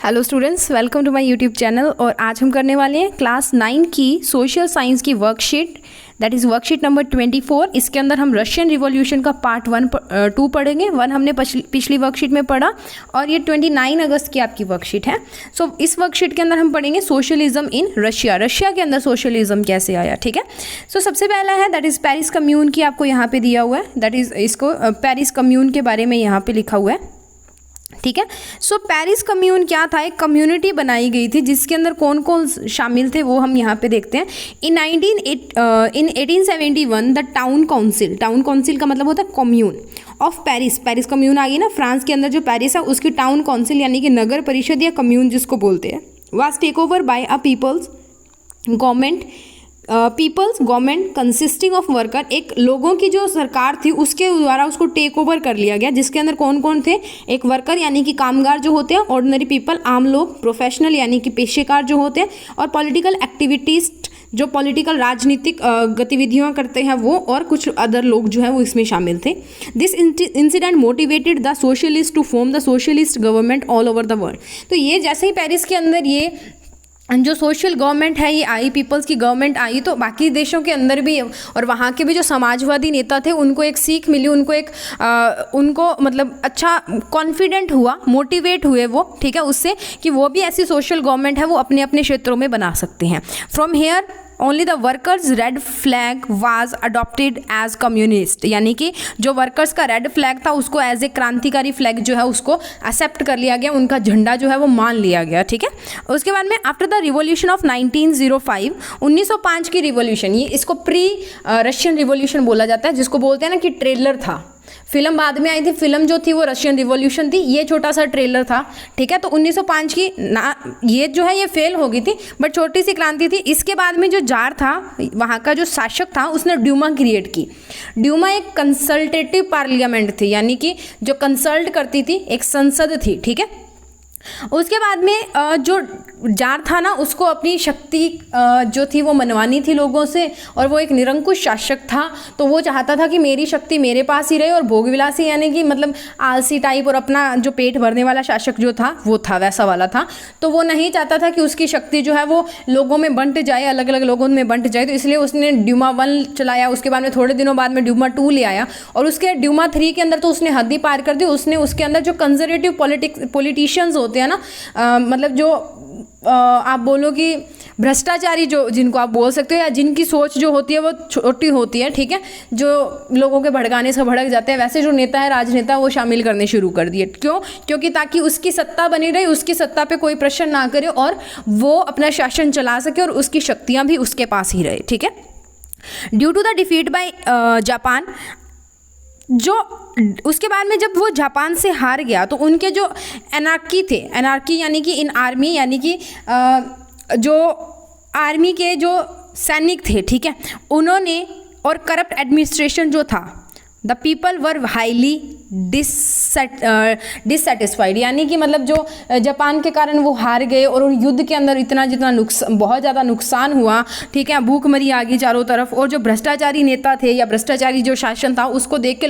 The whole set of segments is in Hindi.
Hello students, welcome to my YouTube channel. और आज हम करने वाले हैं क्लास 9 की सोशल साइंस की worksheet, that is worksheet number 24। इसके अंदर हम रशियन रिवॉल्यूशन का पार्ट 2 पढ़ेंगे। 1 हमने पिछली वर्कशीट में पढ़ा और ये 29 अगस्त की आपकी वर्कशीट है। सो इस वर्कशीट के अंदर हम पढ़ेंगे सोशलिज्म इन रशिया, रशिया के अंदर सोशलिज्म कैसे आया। ठीक है, सो सबसे पहला है दैट इज़ पेरिस कम्यून की, आपको यहाँ पे दिया हुआ है, दैट इज़ इसको पेरिस कम्यून के बारे में यहाँ पे लिखा हुआ है। ठीक है, सो पेरिस कम्यून क्या था, एक कम्युनिटी बनाई गई थी जिसके अंदर कौन कौन शामिल थे वो हम यहाँ पे देखते हैं। इन 1871 द टाउन काउंसिल का मतलब होता है commune of Paris, Paris commune आ गई ना, फ्रांस के अंदर जो पेरिस है उसकी टाउन काउंसिल यानी कि नगर परिषद या कम्यून जिसको बोलते हैं, was take over by a people's government consisting of worker, एक लोगों की जो सरकार थी उसके द्वारा उसको टेक ओवर कर लिया गया, जिसके अंदर कौन कौन थे, एक वर्कर यानी कि कामगार जो होते हैं, ऑर्डिनरी पीपल आम लोग, प्रोफेशनल यानी कि पेशेकार जो होते हैं, और पॉलिटिकल एक्टिविटीस्ट जो पॉलिटिकल राजनीतिक गतिविधियाँ करते हैं वो, और कुछ अदर लोग जो है वो इसमें शामिल थे। This incident motivated the socialist to form the socialist government all over the world. तो ये जैसे ही पेरिस के अंदर ये जो सोशल गवर्नमेंट है ये आई, पीपल्स की गवर्नमेंट आई, तो बाकी देशों के अंदर भी और वहाँ के भी जो समाजवादी नेता थे उनको एक सीख मिली, उनको एक उनको मतलब अच्छा कॉन्फिडेंट हुआ, मोटिवेट हुए वो, ठीक है, उससे कि वो भी ऐसी सोशल गवर्नमेंट है वो अपने अपने क्षेत्रों में बना सकते हैं। From here only the workers red flag was adopted as communist, यानी कि जो वर्कर्स का रेड फ्लैग था उसको एज ए क्रांतिकारी फ्लैग जो है उसको एक्सेप्ट कर लिया गया, उनका झंडा जो है वो मान लिया गया। ठीक है, उसके बाद में आफ्टर द रिवॉल्यूशन ऑफ 1905, 1905 की रिवॉल्यूशन, ये इसको प्री रशियन रिवॉल्यूशन बोला जाता है, जिसको बोलते हैं ना कि ट्रेलर था, फिल्म बाद में आई थी, फिल्म जो थी वो रशियन रिवॉल्यूशन थी, ये छोटा सा ट्रेलर था। ठीक है, तो 1905 की ना ये जो है ये फेल हो गई थी, बट छोटी सी क्रांति थी। इसके बाद में जो जार था, वहाँ का जो शासक था, उसने ड्यूमा क्रिएट की। ड्यूमा एक कंसल्टेटिव पार्लियामेंट थी, यानी कि जो कंसल्ट करती थी, एक संसद थी। ठीक है, उसके बाद में जो जार था ना उसको अपनी शक्ति जो थी वो मनवानी थी लोगों से, और वो एक निरंकुश शासक था, तो वो चाहता था कि मेरी शक्ति मेरे पास ही रहे, और भोगविलासी यानी कि मतलब आलसी टाइप और अपना जो पेट भरने वाला शासक जो था वो था, वैसा वाला था। तो वो नहीं चाहता था कि उसकी शक्ति जो है वो लोगों में बंट जाए, अलग अलग लोगों में बंट जाए, तो इसलिए उसने ड्यूमा 1 चलाया। उसके बाद में थोड़े दिनों बाद में ड्यूमा 2 ले आया, और उसके ड्यूमा 3 के अंदर तो उसने हद ही पार कर दी। उसने उसके अंदर जो कंजर्वेटिव पॉलिटिशियंस होते हैं ना, मतलब जो आप बोलो कि भ्रष्टाचारी जो जिनको आप बोल सकते हो, या जिनकी सोच जो होती है वो छोटी होती है, ठीक है, जो लोगों के भड़काने से भड़क जाते हैं, वैसे जो नेता है, राजनेता, वो शामिल करने शुरू कर दिए। क्यों? क्योंकि ताकि उसकी सत्ता बनी रहे, उसकी सत्ता पे कोई प्रश्न ना करे और वो अपना शासन चला सके और उसकी शक्तियाँ भी उसके पास ही रहे। ठीक है, due to the defeat by Japan, जो उसके बाद में जब वो जापान से हार गया तो उनके जो एनार्की थे, एनार्की यानी कि इन आर्मी, यानी कि जो आर्मी के जो सैनिक थे, ठीक है, उन्होंने, और करप्ट एडमिनिस्ट्रेशन जो था, the people were highly dissatisfied, यानी कि मतलब जो जापान के कारण वो हार गए और उन युद्ध के अंदर इतना जितना बहुत ज़्यादा नुकसान हुआ, ठीक है, भूखमरी आ गई चारों तरफ, और जो भ्रष्टाचारी नेता थे या भ्रष्टाचारी जो शासन था उसको देख के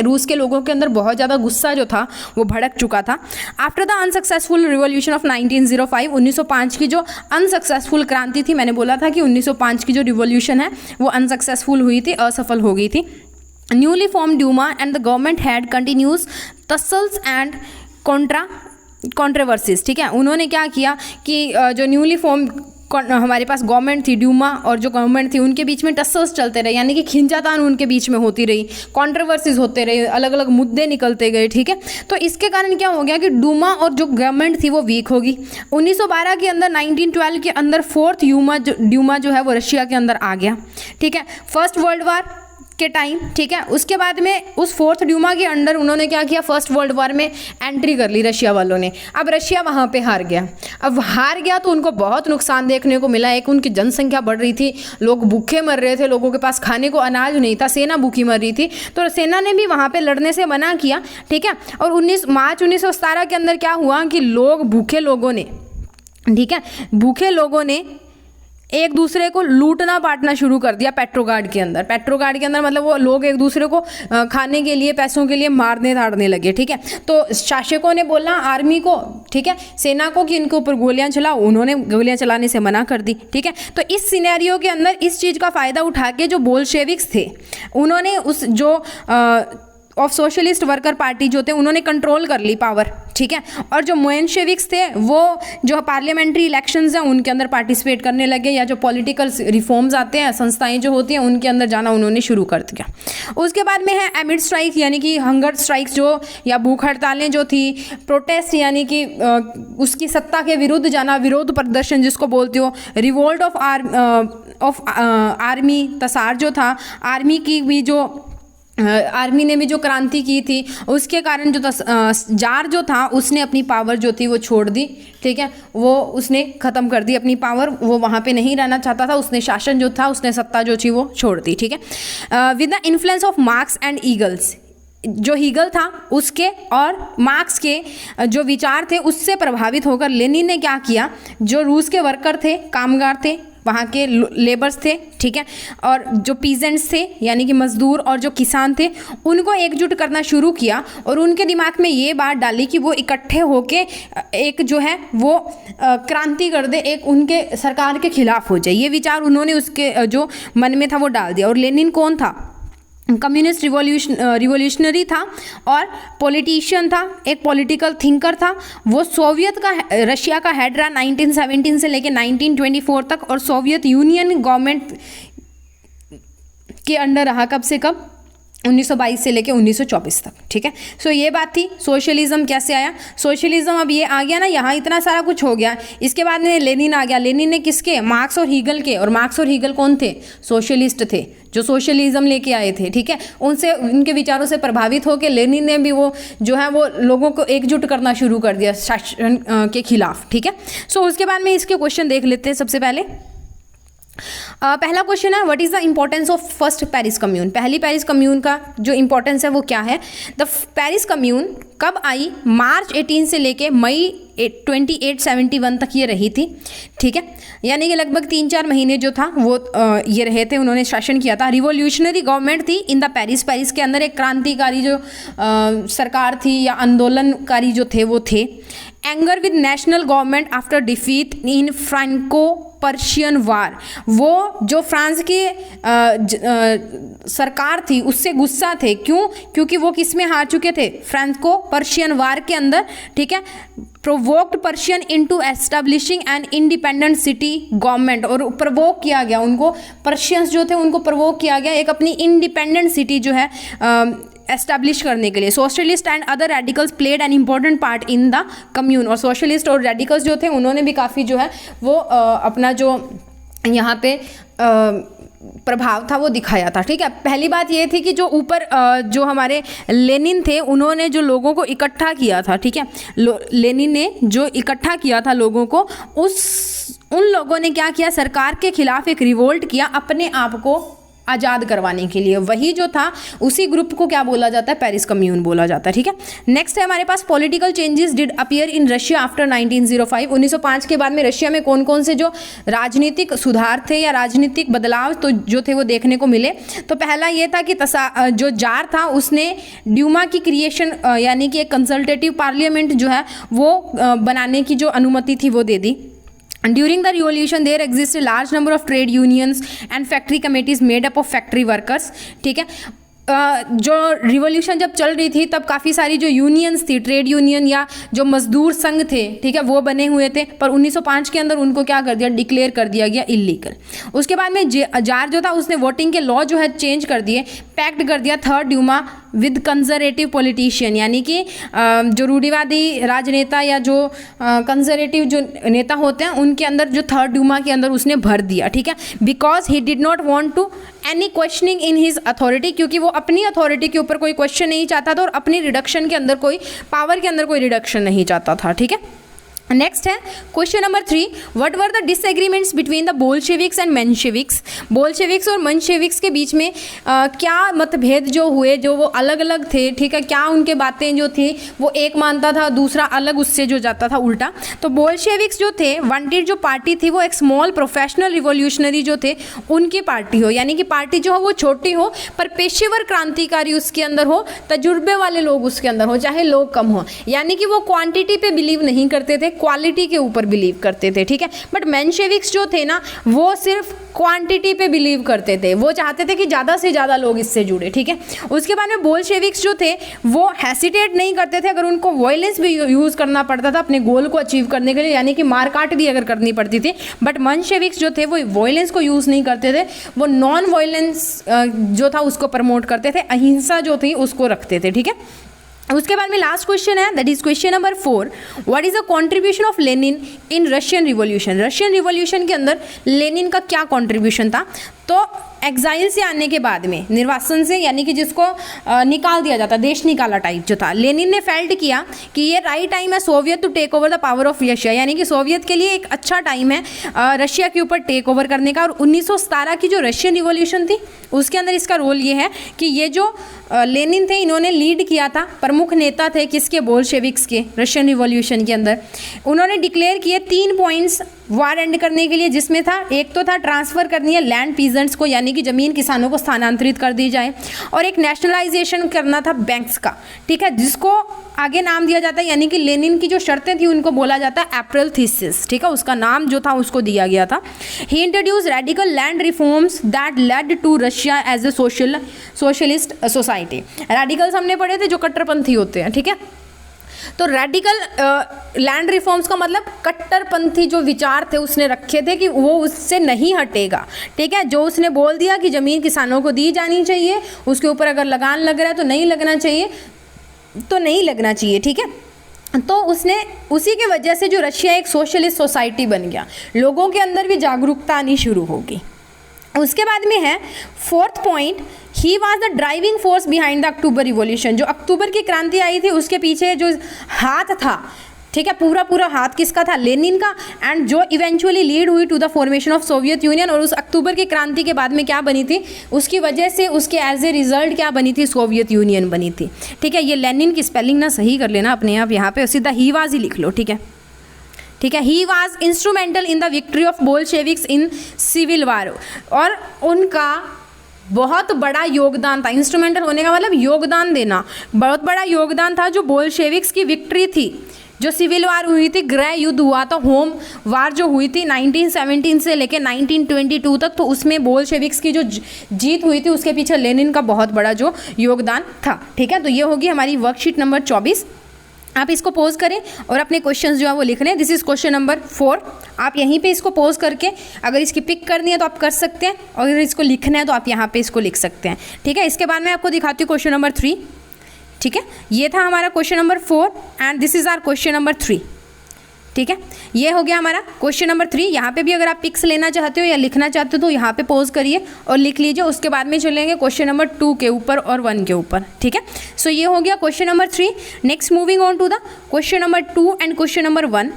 रूस के लोगों के अंदर बहुत ज़्यादा गुस्सा जो था वो भड़क चुका था। After the unsuccessful revolution of 1905, 1905 की जो अनसक्सेसफुल क्रांति थी, मैंने बोला था कि 1905 की जो रिवॉल्यूशन है वो अनसक्सेसफुल हुई थी, असफल हो गई थी। Newly form Duma and the government had continuous tussles and controversies. ठीक है, उन्होंने क्या किया कि जो न्यूली फॉर्म हमारे पास गवर्नमेंट थी, ड्यूमा और जो गवर्नमेंट थी, उनके बीच में टसल्स चलते रहे, यानी कि खिंचातान उनके बीच में होती रही, कॉन्ट्रोवर्सीज होते रहे, अलग अलग मुद्दे निकलते गए। ठीक है, तो इसके कारण क्या हो गया कि ड्यूमा और जो गवर्नमेंट थी वो वीक होगी। 1912 के अंदर, 1912 के अंदर फोर्थ ड्यूमा जो है वो रशिया के अंदर आ गया। ठीक है, फर्स्ट वर्ल्ड वार के टाइम, ठीक है, उसके बाद में उस फोर्थ ड्यूमा के अंडर उन्होंने क्या किया, फर्स्ट वर्ल्ड वॉर में एंट्री कर ली रशिया वालों ने। अब रशिया वहाँ पे हार गया, अब हार गया तो उनको बहुत नुकसान देखने को मिला। एक, उनकी जनसंख्या बढ़ रही थी, लोग भूखे मर रहे थे, लोगों के पास खाने को अनाज नहीं था, सेना भूखी मर रही थी, तो सेना ने भी वहाँ पे लड़ने से मना किया। ठीक है, और मार्च 1917 के अंदर क्या हुआ कि लोग भूखे लोगों ने, ठीक है, भूखे लोगों ने एक दूसरे को लूटना बांटना शुरू कर दिया पेट्रोगार्ड के अंदर। पेट्रोगार्ड के अंदर मतलब वो लोग एक दूसरे को खाने के लिए, पैसों के लिए मारने धाड़ने लगे, ठीक है। तो शासकों ने बोला आर्मी को, ठीक है, सेना को कि इनके ऊपर गोलियां चलाओ, उन्होंने गोलियां चलाने से मना कर दी, ठीक है। तो इस सिनेरियो के अंदर इस चीज़ का फ़ायदा उठा के जो बोल्शेविक्स थे उन्होंने उस जो ऑफ सोशलिस्ट वर्कर पार्टी जो थे उन्होंने कंट्रोल कर ली पावर, ठीक है। और जो मोएंशेविक्स थे वो जो पार्लियामेंट्री इलेक्शंस हैं उनके अंदर पार्टिसिपेट करने लगे, या जो पॉलिटिकल रिफॉर्म्स आते हैं, संस्थाएं जो होती हैं उनके अंदर जाना उन्होंने शुरू कर दिया। उसके बाद में है एमिड स्ट्राइक, यानी कि हंगर स्ट्राइक्स जो, या भूख हड़तालें जो थी, प्रोटेस्ट यानी कि उसकी सत्ता के विरुद्ध जाना, विरोध प्रदर्शन जिसको बोलते हो, रिवोल्ट ऑफ आर्मी, तसार जो था, आर्मी की भी जो आर्मी ने भी जो क्रांति की थी उसके कारण जो जार जो था उसने अपनी पावर जो थी वो छोड़ दी, ठीक है, वो उसने ख़त्म कर दी अपनी पावर, वो वहाँ पे नहीं रहना चाहता था, उसने शासन जो था, उसने सत्ता जो थी वो छोड़ दी, ठीक है। With the influence of marks and eagles, जो हीगल था उसके और मार्क्स के जो विचार थे उससे प्रभावित होकर लेनिन ने क्या किया, जो रूस के वर्कर थे, कामगार थे, वहाँ के लेबर्स थे, ठीक है, और जो पीजेंट्स थे यानी कि मजदूर और जो किसान थे, उनको एकजुट करना शुरू किया और उनके दिमाग में ये बात डाली कि वो इकट्ठे होके एक जो है वो क्रांति कर दे, एक उनके सरकार के खिलाफ हो जाए। ये विचार उन्होंने उसके जो मन में था वो डाल दिया। और लेनिन कौन था? कम्युनिस्ट रिवॉल्यूशनरी था और पॉलिटिशियन था, एक पॉलिटिकल थिंकर था। वो सोवियत का, रशिया का हेड रहा 1917 से लेकर 1924 तक, और सोवियत यूनियन गवर्नमेंट के अंडर रहा कब से कब, 1922 से लेके 1924 तक, ठीक है। सो ये बात थी। सोशलिज्म कैसे आया? सोशलिज्म अब ये आ गया ना, यहाँ इतना सारा कुछ हो गया। इसके बाद में लेनिन आ गया। लेनिन ने किसके? मार्क्स और हीगल के। और मार्क्स और हीगल कौन थे? सोशलिस्ट थे, जो सोशलिज्म लेके आए थे, ठीक है। उनसे, उनके विचारों से प्रभावित होकर लेनिन ने भी वो जो है वो लोगों को एकजुट करना शुरू कर दिया शासन के खिलाफ, ठीक है। सो उसके बाद में इसके क्वेश्चन देख लेते हैं। सबसे पहले पहला क्वेश्चन है, what is the importance of first Paris commune? पहली पेरिस कम्यून का जो इंपॉर्टेंस है वो क्या है? द पेरिस कम्यून कब आई? मार्च 18 से लेके मई 2871 तक ये रही थी, ठीक है। यानी कि लगभग 3-4 महीने जो था वो ये रहे थे, उन्होंने शासन किया था। रिवॉल्यूशनरी गवर्नमेंट थी इन द पेरिस। पेरिस के अंदर एक क्रांतिकारी जो सरकार थी या आंदोलनकारी जो थे वो थे। Anger with national government after defeat in Franco Persian war. वो जो फ्रांस की सरकार थी उससे गुस्सा थे। क्यों? क्योंकि वो किस में हार चुके थे? फ्रांको पर्शियन वार के अंदर, ठीक है। Provoked Persian into establishing an independent city government. और प्रोवोक किया गया उनको, पर्शियंस जो थे उनको प्रोवोक किया गया एक अपनी इंडिपेंडेंट सिटी जो है एस्टैब्लिश करने के लिए। Socialist and other radicals played an important part in the commune. और सोशलिस्ट और रेडिकल्स जो थे उन्होंने भी काफ़ी जो है वो अपना जो यहाँ पे प्रभाव था वो दिखाया था, ठीक है। पहली बात ये थी कि जो ऊपर जो हमारे लेनिन थे उन्होंने जो लोगों को इकट्ठा किया था, ठीक है, लेनिन ने जो इकट्ठा किया था लोगों को, उन लोगों ने क्या किया? सरकार के खिलाफ एक रिवोल्ट किया अपने आप को आज़ाद करवाने के लिए। वही जो था उसी ग्रुप को क्या बोला जाता है? पेरिस कम्यून बोला जाता है, ठीक है। नेक्स्ट है हमारे पास political changes did appear in Russia after 1905। 1905 के बाद में रशिया में कौन कौन से जो राजनीतिक सुधार थे या राजनीतिक बदलाव तो जो थे वो देखने को मिले। तो पहला ये था कि जो जार था उसने ड्यूमा की क्रिएशन यानी कि एक कंसल्टेटिव पार्लियामेंट जो है वो बनाने की जो अनुमति थी वो दे दी। During the revolution there existed a large number of trade unions and factory committees made up of factory workers, ठीक है। जो रिवॉल्यूशन जब चल रही थी तब काफ़ी सारी जो यूनियंस थी, ट्रेड यूनियन या जो मजदूर संघ थे, ठीक है, वो बने हुए थे। पर 1905 के अंदर उनको क्या कर दिया? डिक्लेयर कर दिया गया इलीगल। उसके बाद में जार जो था उसने वोटिंग के लॉ जो है चेंज कर दिए, पैक्ट कर दिया third Duma with conservative politician, यानी कि जो रूढ़िवादी राजनेता या जो कंजर्वेटिव जो नेता होते हैं उनके अंदर जो थर्ड ड्यूमा के अंदर उसने भर दिया, ठीक है। Because he did not want to any questioning in his authority, क्योंकि वो अपनी अथॉरिटी के ऊपर कोई क्वेश्चन नहीं चाहता था और अपनी रिडक्शन के अंदर कोई पावर के अंदर कोई रिडक्शन नहीं चाहता था, ठीक है। नेक्स्ट है question number 3, what were the disagreements between the Bolsheviks and Mensheviks. Bolsheviks और मेंशेविक्स के बीच में क्या मतभेद जो हुए, जो वो अलग अलग थे, ठीक है, क्या उनके बातें जो थी वो एक मानता था, दूसरा अलग उससे जो जाता था उल्टा। तो बोल्शेविक्स जो थे, वांटेड जो पार्टी थी वो एक स्मॉल प्रोफेशनल रिवोल्यूशनरी जो थे उनकी पार्टी हो, यानी कि पार्टी जो हो वो छोटी हो पर पेशेवर क्रांतिकारी उसके अंदर हो, तजुर्बे वाले लोग उसके अंदर हो, चाहे लोग कम हो, यानी कि वो क्वांटिटी पे बिलीव नहीं करते थे, क्वालिटी के ऊपर बिलीव करते थे, ठीक है। बट मेंशेविक्स जो थे ना वो सिर्फ क्वांटिटी पे बिलीव करते थे, वो चाहते थे कि ज़्यादा से ज़्यादा लोग इससे जुड़े, ठीक है। उसके बाद में बोल्शेविक्स जो थे वो हेसिटेट नहीं करते थे, अगर उनको वायलेंस भी यूज़ करना पड़ता था अपने गोल को अचीव करने के लिए, यानी कि मारकाट भी अगर करनी पड़ती थी। बट मेंशेविक्स जो थे वो वायलेंस को यूज़ नहीं करते थे, वो नॉन वायलेंस जो था उसको प्रमोट करते थे, अहिंसा जो थी उसको रखते थे, ठीक है। उसके बाद में लास्ट क्वेश्चन है, that is question number 4, what is the contribution of Lenin in Russian revolution. Russian revolution के अंदर लेनिन का क्या कंट्रीब्यूशन था। तो एग्जाइल से आने के बाद में, निर्वासन से, यानी कि जिसको निकाल दिया जाता, देश निकाला टाइप जो था, लेनिन ने फेल्ट किया कि ये राइट टाइम है Soviet to take over the power of Russia, यानी कि सोवियत के लिए एक अच्छा टाइम है रशिया के ऊपर टेक ओवर करने का। और 1917 की जो रशियन रिवॉल्यूशन थी उसके अंदर इसका रोल ये है कि ये जो लेनिन थे इन्होंने लीड किया था, प्रमुख नेता थे किसके, बोल्शेविक्स के, रशियन रिवॉल्यूशन के अंदर। उन्होंने डिक्लेयर किए 3 पॉइंट्स वार एंड करने के लिए, जिसमें था, एक तो था ट्रांसफ़र करनी है लैंड पीजेंट्स को, यानी कि ज़मीन किसानों को स्थानांतरित कर दी जाए, और एक नेशनलाइजेशन करना था बैंक्स का, ठीक है, जिसको आगे नाम दिया जाता है, यानी कि लेनिन की जो शर्तें थी उनको बोला जाता है अप्रैल थीसिस, ठीक है, उसका नाम जो था उसको दिया गया था। He introduce radical land reforms that led to Russia as a socialist society. Radicals हमने पढ़े थे जो कट्टरपंथी होते हैं, ठीक है। तो रेडिकल लैंड रिफॉर्म्स का मतलब कट्टरपंथी जो विचार थे उसने रखे थे कि वो उससे नहीं हटेगा, ठीक है। जो उसने बोल दिया कि ज़मीन किसानों को दी जानी चाहिए, उसके ऊपर अगर लगान लग रहा है तो नहीं लगना चाहिए, तो नहीं लगना चाहिए, ठीक है। तो उसने उसी के वजह से जो रशिया एक सोशलिस्ट सोसाइटी बन गया, लोगों के अंदर भी जागरूकता आनी शुरू होगी। उसके बाद में है 4th point, he was the driving force behind the October revolution. जो अक्टूबर की क्रांति आई थी उसके पीछे जो हाथ था, ठीक है, पूरा हाथ किसका था, लेनिन का, एंड जो इवेंचुअली लीड हुई to the formation of Soviet Union. और उस अक्टूबर की क्रांति के बाद में क्या बनी थी, उसकी वजह से उसके एज ए रिजल्ट क्या बनी थी, सोवियत यूनियन बनी थी, ठीक है। ये लेनिन की स्पेलिंग ना सही कर लेना अपने आप, यहाँ पे सीधा ही वाज ही लिख लो, ठीक है, ठीक है। He was instrumental in the victory of Bolsheviks in civil war, और उनका बहुत बड़ा योगदान था। इंस्ट्रूमेंटल होने का मतलब योगदान देना, बहुत बड़ा योगदान था जो बोल्शेविक्स की विक्ट्री थी, जो सिविल वार हुई थी, गृह युद्ध हुआ था, होम वार जो हुई थी 1917 से लेकर 1922 तक, तो उसमें बोल्शेविक्स की जो जीत हुई थी उसके पीछे लेनिन का बहुत बड़ा जो योगदान था, ठीक है। तो ये होगी हमारी वर्कशीट नंबर 24। आप इसको पोज करें और अपने क्वेश्चंस जो है वो लिख लें। This is question number 4। आप यहीं पे इसको पोज करके अगर इसकी पिक करनी है तो आप कर सकते हैं, और अगर इसको लिखना है तो आप यहाँ पे इसको लिख सकते हैं, ठीक है। इसके बाद मैं आपको दिखाती हूँ क्वेश्चन नंबर 3, ठीक है। ये था हमारा question number 4 and this is our question number 3, ठीक है। ये हो गया हमारा क्वेश्चन नंबर 3। यहाँ पे भी अगर आप पिक्स लेना चाहते हो या लिखना चाहते हो तो यहाँ पे पोज करिए और लिख लीजिए। उसके बाद में चलेंगे क्वेश्चन नंबर 2 के ऊपर और 1 के ऊपर, ठीक है। सो ये हो गया question number 3। Next moving on to the question number 2 and question number 1।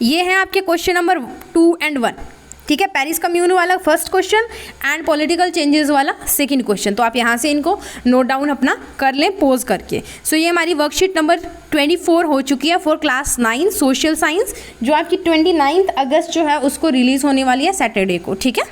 ये है आपके क्वेश्चन नंबर 2 एंड 1, ठीक है। पेरिस कम्यून वाला first question and political changes वाला सेकंड क्वेश्चन। तो आप यहाँ से इनको नोट डाउन अपना कर लें पोज करके। सो ये हमारी वर्कशीट नंबर 24 हो चुकी है फॉर क्लास 9 सोशल साइंस, जो आपकी 29 अगस्त जो है उसको रिलीज़ होने वाली है सैटरडे को, ठीक है।